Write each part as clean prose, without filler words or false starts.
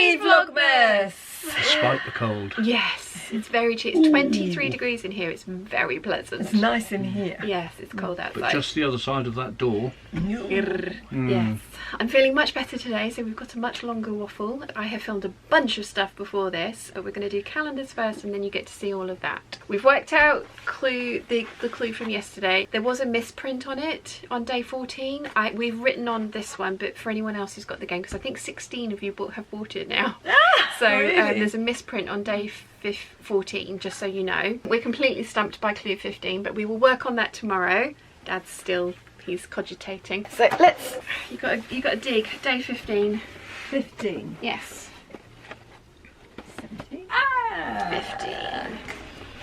Happy Vlogmas! Despite the cold. Yes, it's very cheap. It's 23 degrees in here. It's very pleasant. It's nice in here. Yes, it's cold outside. But just the other side of that door. Yes, I'm feeling much better today, so we've got a much longer waffle. I have filmed a bunch of stuff before this, but we're going to do calendars first and then you get to see all of that. We've worked out the clue from yesterday. There was a misprint on it on day 14. We've written on this one, but for anyone else who's got the game, because I think 16 of you have bought it now. So really? There's a misprint on day 14, just so you know. We're completely stumped by clue 15, but we will work on that tomorrow. Dad's still, he's cogitating. So let's, you got to dig day 15. 15. Yes. 17. 15.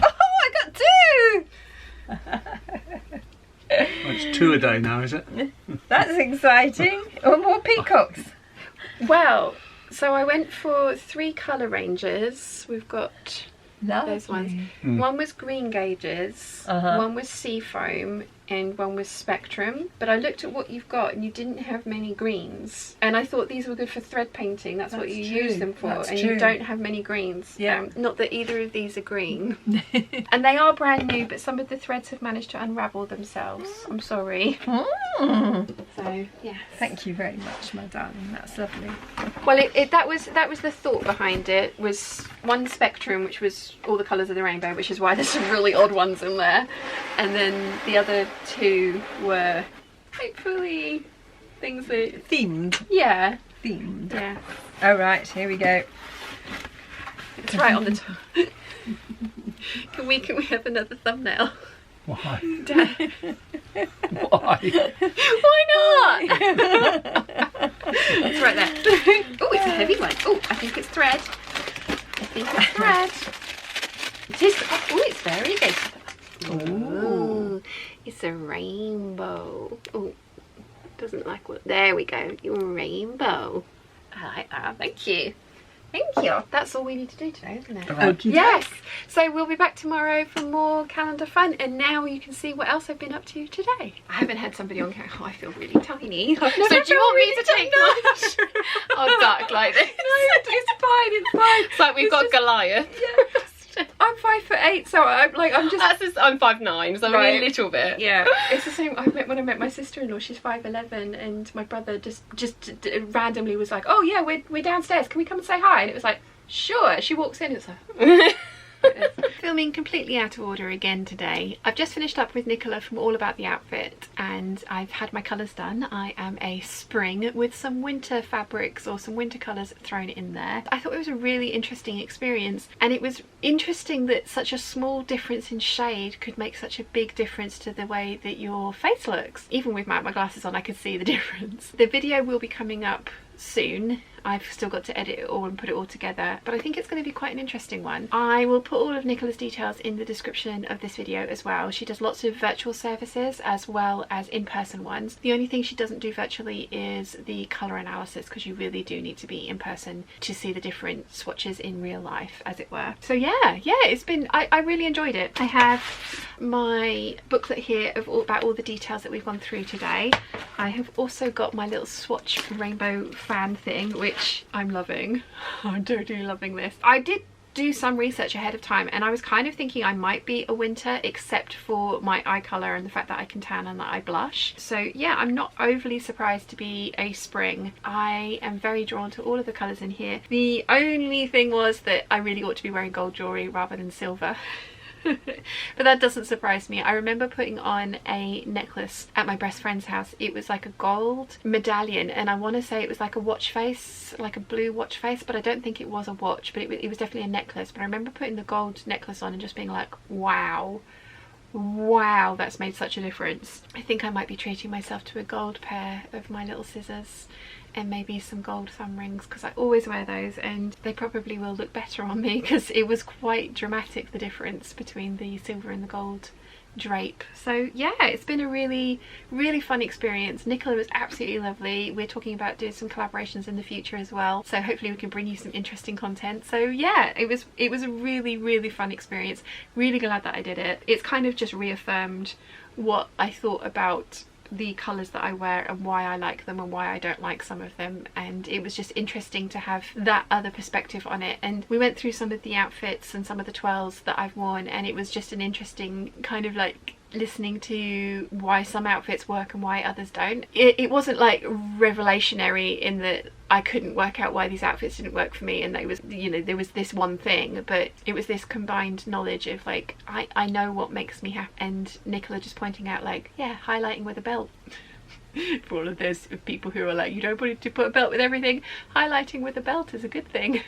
Oh, I got 2! Well, it's 2 a day now, is it? That's exciting. Or more peacocks. Well, so I went for 3 colour ranges. We've got those ones. One was green gauges, one was seafoam, and one was spectrum. But I looked at what you've got and you didn't have many greens. And I thought these were good for thread painting. That's what you use them for. And you don't have many greens. Yeah. Not that either of these are green. And they are brand new, but some of the threads have managed to unravel themselves. I'm sorry. So, yeah. Thank you very much, my darling. That's lovely. Well, that was the thought behind it. Was one spectrum, which was all the colours of the rainbow, which is why there's some really odd ones in there, and then the other 2 were hopefully things that Themed. yeah. Themed. All right, here we go. It's right on the top. Can we have another thumbnail? Why? Dad. Why? Why not? It's right there. Oh, it's a heavy one. Oh, I think it's thread. I think it's thread. It is. Oh, it's very big. Ooh, it's a rainbow. Oh, doesn't like what. There we go. Your rainbow. I like that. Thank you. Thank you. That's all we need to do today, isn't it? Okay. Yes. So we'll be back tomorrow for more calendar fun, and now you can see what else I've been up to today. I haven't had somebody on camera. Oh, I feel really tiny. So do you want me to take lunch? I'll duck like this. No, it's fine. It's fine. It's like we've got Goliath. Yeah. I'm 5'8", so I'm just. I'm 5'9", so Right. only a little bit. Yeah. It's the same. When I met my sister-in-law, she's 5'11", and my brother just randomly was like, "Oh yeah, we're downstairs. Can we come and say hi?" And it was like, "Sure." She walks in, it's like. Filming completely out of order again today. I've just finished up with Nicola from All About the Outfit, and I've had my colours done. I am a spring with some winter fabrics or some winter colours thrown in there. I thought it was a really interesting experience, and it was interesting that such a small difference in shade could make such a big difference to the way that your face looks. Even with my glasses on, I could see the difference. The video will be coming up soon. I've still got to edit it all and put it all together, but I think it's going to be quite an interesting one. I will put all of Nicola's details in the description of this video as well. She does lots of virtual services as well as in-person ones. The only thing she doesn't do virtually is the colour analysis, because you really do need to be in person to see the different swatches in real life, as it were. So yeah, it's been, I really enjoyed it. I have my booklet here of about all the details that we've gone through today. I have also got my little swatch rainbow fan thing, which I'm loving. I'm totally loving this. I did do some research ahead of time, and I was kind of thinking I might be a winter, except for my eye colour and the fact that I can tan and that I blush. So yeah, I'm not overly surprised to be a spring. I am very drawn to all of the colours in here. The only thing was that I really ought to be wearing gold jewellery rather than silver. But that doesn't surprise me. I remember putting on a necklace at my best friend's house. It was like a gold medallion, and I want to say it was like a watch face, like a blue watch face, but I don't think it was a watch, but it was definitely a necklace. But I remember putting the gold necklace on and just being like, wow, that's made such a difference. I think I might be treating myself to a gold pair of my little scissors and maybe some gold thumb rings, because I always wear those and they probably will look better on me, because it was quite dramatic, the difference between the silver and the gold drape. So yeah, it's been a really fun experience. Nicola was absolutely lovely. We're talking about doing some collaborations in the future as well, so hopefully we can bring you some interesting content. So yeah, it was a really fun experience. Really glad that I did it. It's kind of just reaffirmed what I thought about the colours that I wear and why I like them and why I don't like some of them, and it was just interesting to have that other perspective on it. And we went through some of the outfits and some of the twirls that I've worn, and it was just an interesting kind of like listening to why some outfits work and why others don't. It wasn't like revelationary in that I couldn't work out why these outfits didn't work for me and they was, you know, there was this one thing, but it was this combined knowledge of like I know what makes me happy. And Nicola just pointing out like, yeah, highlighting with a belt. For all of those people who are like, you don't want to put a belt with everything, highlighting with a belt is a good thing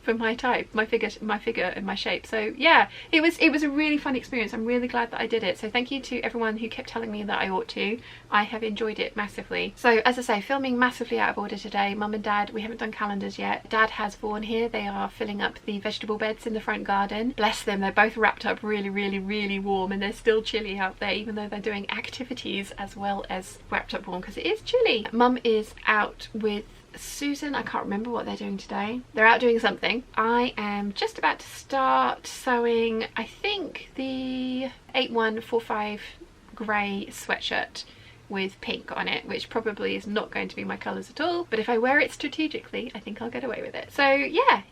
for my type, my figure and my shape. So yeah, it was a really fun experience. I'm really glad that I did it. So thank you to everyone who kept telling me that I ought to. I have enjoyed it massively. So as I say, filming massively out of order today. Mum and Dad, we haven't done calendars yet. Dad has Vaughan here. They are filling up the vegetable beds in the front garden. Bless them, they're both wrapped up really, really, really warm, and they're still chilly out there even though they're doing activities as well as wrapped up warm because it is chilly. Mum is out with Susan. I can't remember what they're doing today. They're out doing something. I am just about to start sewing, I think, the 8145 grey sweatshirt with pink on it, which probably is not going to be my colours at all, but if I wear it strategically I think I'll get away with it. So yeah,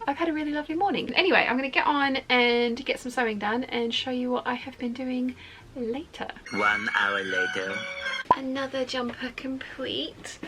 I've had a really lovely morning. Anyway, I'm going to get on and get some sewing done and show you what I have been doing later. 1 hour later. Another jumper complete.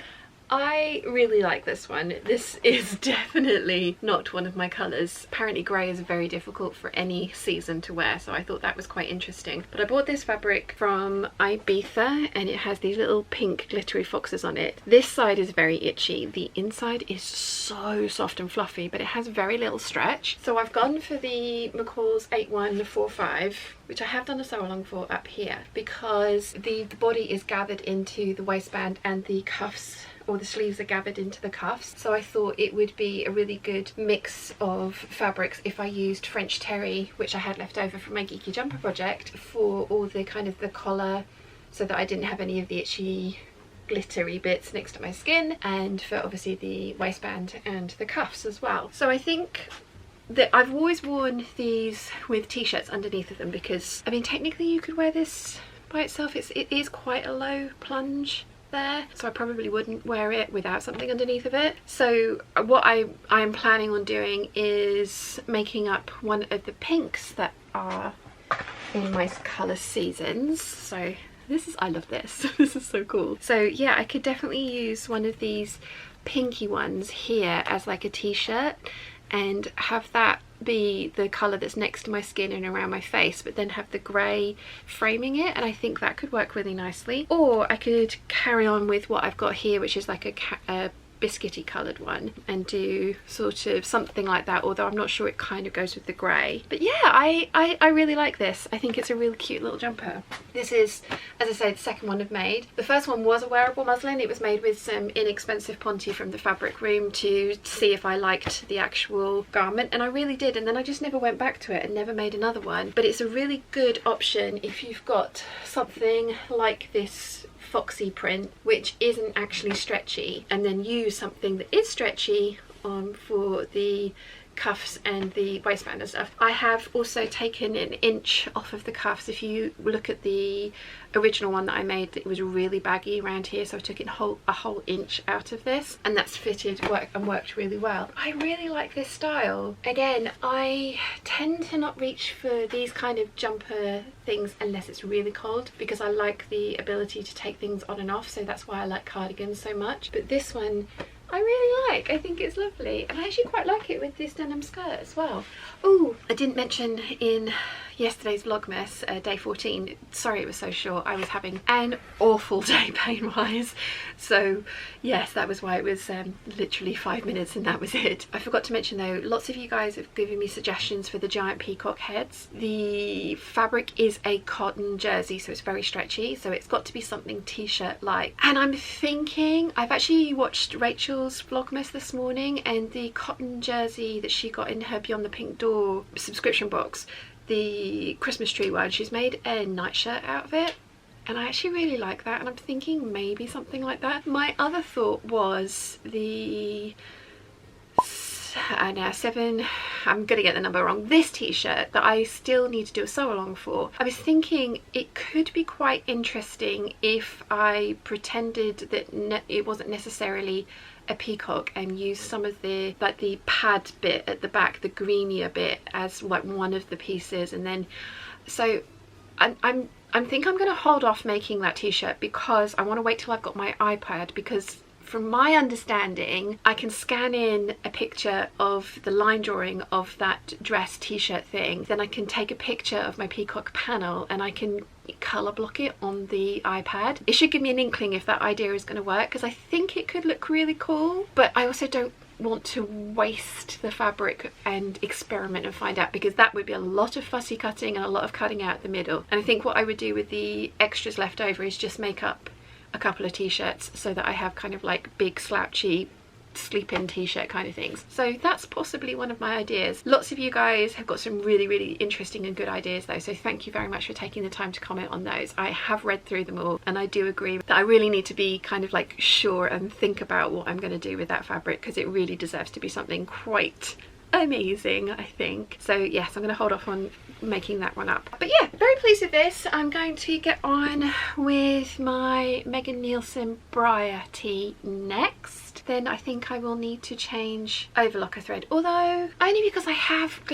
I really like this one. This is definitely not one of my colours. Apparently grey is very difficult for any season to wear, so I thought that was quite interesting. But I bought this fabric from Ibiza and it has these little pink glittery foxes on it. This side is very itchy. The inside is so soft and fluffy, but it has very little stretch. So I've gone for the McCall's 8145, which I have done a sew along for up here, because the body is gathered into the waistband and the cuffs, or the sleeves are gathered into the cuffs. So I thought it would be a really good mix of fabrics if I used French terry, which I had left over from my geeky jumper project, for all the kind of the collar, so that I didn't have any of the itchy glittery bits next to my skin, and for obviously the waistband and the cuffs as well. So I think that I've always worn these with t-shirts underneath of them because, I mean, technically you could wear this by itself. It is quite a low plunge there, so I probably wouldn't wear it without something underneath of it. So what I'm planning on doing is making up one of the pinks that are in my colour seasons. So this is, I love this. This is so cool. So yeah, I could definitely use one of these pinky ones here as like a t-shirt and have that be the colour that's next to my skin and around my face, but then have the grey framing it, and I think that could work really nicely. Or I could carry on with what I've got here, which is like a biscuity coloured one, and do sort of something like that, although I'm not sure it kind of goes with the grey. But yeah, I really like this. I think it's a really cute little jumper. This is, as I say, the second one I've made. The first one was a wearable muslin. It was made with some inexpensive Ponte from the fabric room to see if I liked the actual garment, and I really did, and then I just never went back to it and never made another one. But it's a really good option if you've got something like this foxy print which isn't actually stretchy, and then use something that is stretchy for the cuffs and the waistband and stuff. I have also taken an inch off of the cuffs. If you look at the original one that I made, it was really baggy around here, so I took a whole inch out of this, and that's fitted and worked really well. I really like this style. Again, I tend to not reach for these kind of jumper things unless it's really cold, because I like the ability to take things on and off, so that's why I like cardigans so much. But this one I really like. I think it's lovely, and I actually quite like it with this denim skirt as well. Oh, I didn't mention in yesterday's Vlogmas, day 14, sorry it was so short, I was having an awful day pain-wise, so yes, that was why it was literally 5 minutes and that was it. I forgot to mention though, lots of you guys have given me suggestions for the giant peacock heads. The fabric is a cotton jersey, so it's very stretchy, so it's got to be something t-shirt like, and I'm thinking, I've actually watched Rachel's Vlogmas this morning, and the cotton jersey that she got in her Beyond the Pink Door subscription box, the Christmas tree one, she's made a nightshirt out of it, and I actually really like that, and I'm thinking maybe something like that. My other thought was the 7 I'm gonna get the number wrong, this t-shirt that I still need to do a sew along for, I was thinking it could be quite interesting if I pretended that it wasn't necessarily a peacock and use some of the like the pad bit at the back, the greenier bit, as like one of the pieces. And then so I think I'm going to hold off making that t-shirt because I want to wait till I've got my iPad, because from my understanding I can scan in a picture of the line drawing of that dress t-shirt thing, then I can take a picture of my peacock panel and I can colour block it on the iPad. It should give me an inkling if that idea is going to work, because I think it could look really cool, but I also don't want to waste the fabric and experiment and find out, because that would be a lot of fussy cutting and a lot of cutting out the middle. And I think what I would do with the extras left over is just make up a couple of t-shirts so that I have kind of like big slouchy sleep-in t-shirt kind of things. So that's possibly one of my ideas. Lots of you guys have got some really interesting and good ideas though, so thank you very much for taking the time to comment on those. I have read through them all and I do agree that I really need to be kind of like sure and think about what I'm going to do with that fabric, because it really deserves to be something quite amazing, I think. So yes, I'm going to hold off on making that one up. But yeah, very pleased with this. I'm going to get on with my Megan Nielsen Briar tee next. Then I think I will need to change overlocker thread, although only because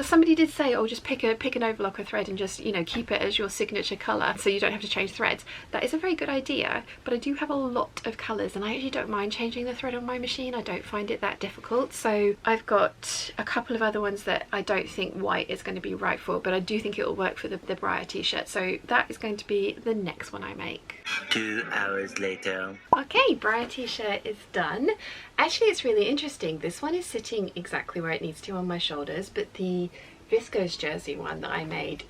somebody did say, oh, just pick an overlocker thread and just, you know, keep it as your signature colour so you don't have to change threads. That is a very good idea, but I do have a lot of colours and I actually don't mind changing the thread on my machine. I don't find it that difficult. So I've got a couple of other ones that I don't think white is going to be right for, but I do think it will work for the Briar t-shirt. So that is going to be the next one I make. 2 hours later. Okay, Briar t-shirt is done. Actually, it's really interesting. This one is sitting exactly where it needs to on my shoulders, but the viscose jersey one that I made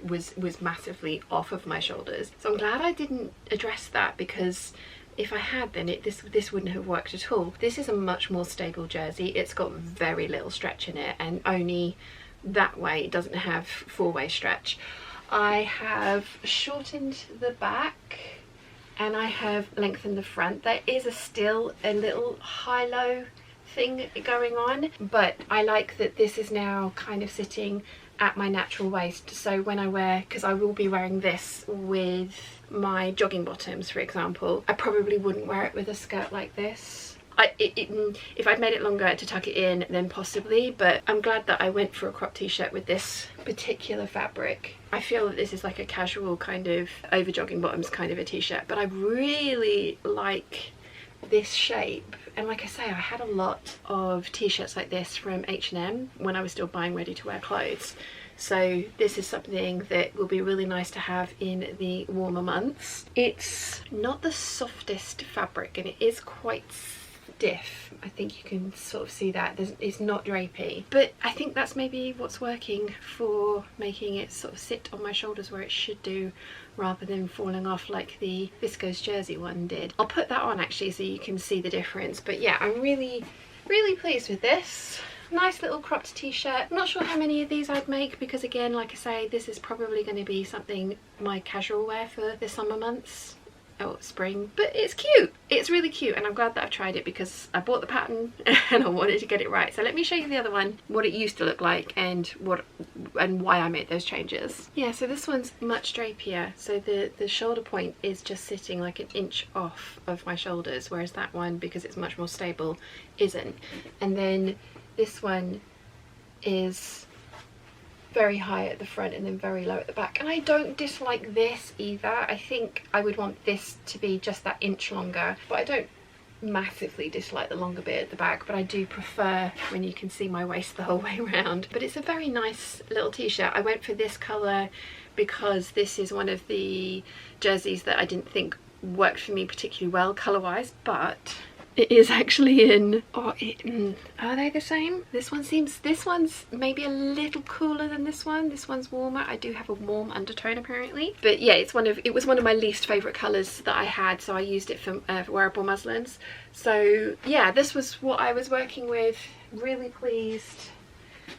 was massively off of my shoulders. So I'm glad I didn't address that, because if I had, then this wouldn't have worked at all. This is a much more stable jersey. It's got very little stretch in it, and only that way. It doesn't have four-way stretch. I have shortened the back and I have lengthened the front. There is still a little high-low thing going on, but I like that this is now kind of sitting at my natural waist. So when I wear, because I will be wearing this with my jogging bottoms, for example, I probably wouldn't wear it with a skirt like this. If I'd made it longer to tuck it in, then possibly, but I'm glad that I went for a crop t-shirt with this particular fabric. I feel that this is like a casual kind of over jogging bottoms kind of a t-shirt, but I really like this shape. And like I say, I had a lot of t-shirts like this from H&M when I was still buying ready to wear clothes. So this is something that will be really nice to have in the warmer months. It's not the softest fabric and it is quite stiff. I think you can sort of see that. It's not drapey, but I think that's maybe what's working for making it sort of sit on my shoulders where it should do, rather than falling off like the viscose jersey one did. I'll put that on actually so you can see the difference. But yeah, I'm really pleased with this. Nice little cropped t-shirt. I'm not sure how many of these I'd make, because again, like I say, this is probably going to be something my casual wear for the summer months. Oh, spring, but it's cute. It's really cute, and I'm glad that I've tried it because I bought the pattern and I wanted to get it right. So let me show you the other one, what it used to look like and why I made those changes. Yeah, so this one's much drapier. So the shoulder point is just sitting like an inch off of my shoulders, whereas that one, because it's much more stable, isn't. And then this one is very high at the front and then very low at the back, and I don't dislike this either. I think I would want this to be just that inch longer, but I don't massively dislike the longer bit at the back, but I do prefer when you can see my waist the whole way around. But it's a very nice little t-shirt. I went for this colour because this is one of the jerseys that I didn't think worked for me particularly well colour-wise, but it is actually in, are they the same? This one's maybe a little cooler than this one. This one's warmer. I do have a warm undertone apparently. But yeah, it was one of my least favourite colours that I had, so I used it for wearable muslins. So yeah, this was what I was working with. Really pleased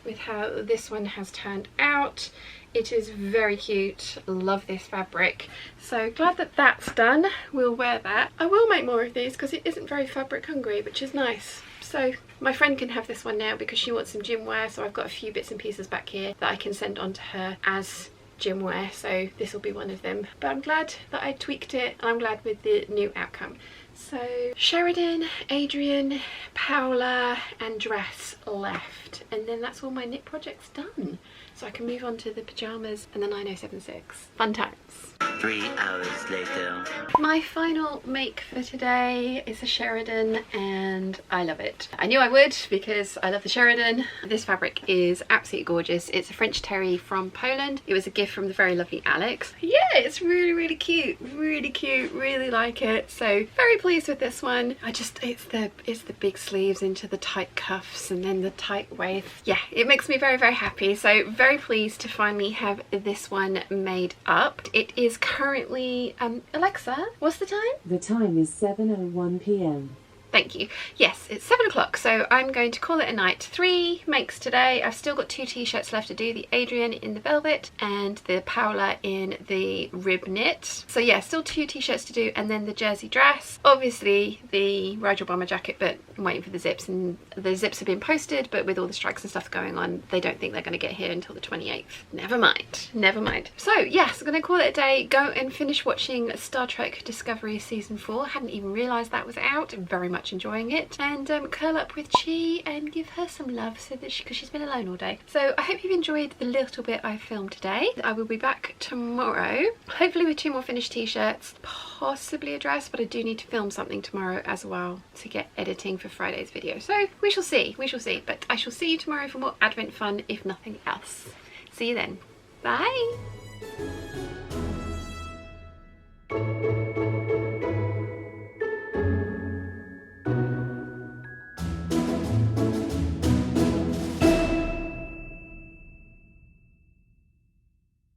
with how this one has turned out. It is very cute. Love this fabric. So glad that that's done. We'll wear that. I will make more of these because it isn't very fabric hungry, which is nice. So my friend can have this one now because she wants some gym wear, so I've got a few bits and pieces back here that I can send on to her as gym wear, so this will be one of them. But I'm glad that I tweaked it, and I'm glad with the new outcome. So Sheridan, Adrian, Paola and dress left, and then that's all my knit projects done. So I can move on to the pyjamas and the 9076. Fun times. 3 hours later. My final make for today is a Sheridan, and I love it. I knew I would because I love the Sheridan. This fabric is absolutely gorgeous. It's a French terry from Poland. It was a gift from the very lovely Alex. Yeah, it's really cute, really like it. So very pleased with this one. It's the big sleeves into the tight cuffs and then the tight waist. Yeah, it makes me very happy. So very pleased to finally have this one made up. It is currently Alexa, what's the time? The time is 7:01 p.m. Thank you. Yes, it's 7 o'clock, so I'm going to call it a night. 3 makes today. I've still got 2 t-shirts left to do, the Adrian in the velvet and the Paola in the rib knit. So yeah, still 2 t-shirts to do, and then the jersey dress. Obviously the Ride Your Bomber jacket, but I'm waiting for the zips, and the zips have been posted, but with all the strikes and stuff going on, they don't think they're going to get here until the 28th. Never mind. So yes, I'm going to call it a day. Go and finish watching Star Trek Discovery Season 4. Hadn't even realised that was out. Very much enjoying it, and curl up with Chi and give her some love, so that because she's been alone all day. So I hope you've enjoyed the little bit I filmed today. I will be back tomorrow, hopefully with 2 more finished t-shirts, possibly a dress, but I do need to film something tomorrow as well to get editing for Friday's video. So we shall see, but I shall see you tomorrow for more Advent fun, if nothing else. See you then. Bye.